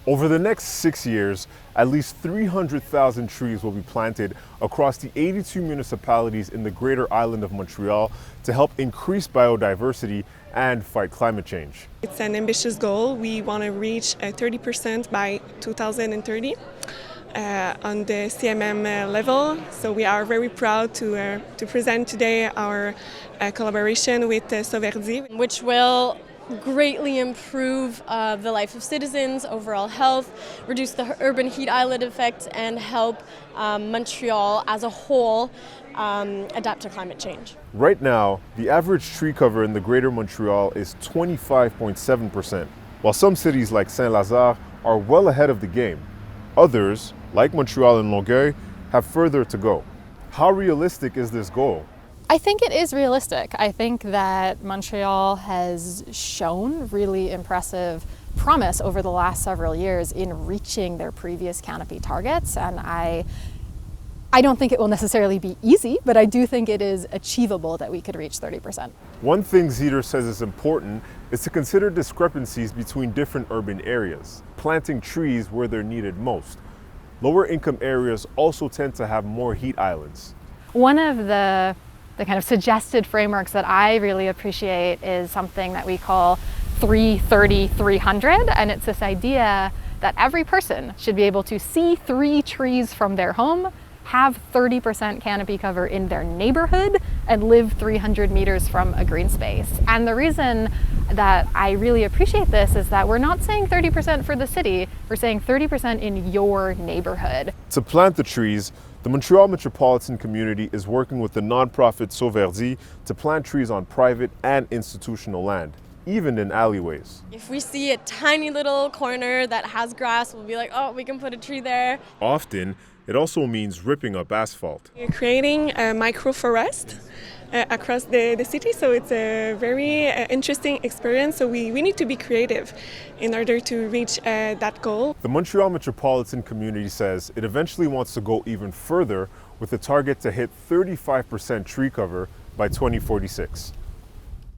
Over the next 6 years, at least 300,000 trees will be planted across the 82 municipalities in the greater island of Montreal to help increase biodiversity and fight climate change. It's an ambitious goal. We want to reach 30% by 2030 on the CMM level. So we are very proud to present today our collaboration with Sauverdi, which will greatly improve the life of citizens, overall health, reduce the urban heat island effect, and help Montreal as a whole adapt to climate change. Right now, the average tree cover in the greater Montreal is 25.7%, while some cities like Saint-Lazare are well ahead of the game. Others, like Montreal and Longueuil, have further to go. How realistic is this goal? I think it is realistic. I think that Montreal has shown really impressive promise over the last several years in reaching their previous canopy targets, and I don't think it will necessarily be easy, but I do think it is achievable that we could reach 30%. One thing Zeter says is important is to consider discrepancies between different urban areas, planting trees where they're needed most. Lower income areas also tend to have more heat islands. One of the kind of suggested frameworks that I really appreciate is something that we call 330-300, and it's this idea that every person should be able to see 3 trees from their home, have 30% canopy cover in their neighborhood, and live 300 meters from a green space. And the reason that I really appreciate this is that we're not saying 30% for the city, we're saying 30% in your neighborhood. To plant the trees, the Montreal metropolitan community is working with the nonprofit Sauverdi to plant trees on private and institutional land, even in alleyways. If we see a tiny little corner that has grass, we'll be like, oh, we can put a tree there. Often, it also means ripping up asphalt. We're creating a microforest across the city, so it's a very interesting experience. So we need to be creative in order to reach that goal. The Montreal metropolitan community says it eventually wants to go even further with a target to hit 35% tree cover by 2046.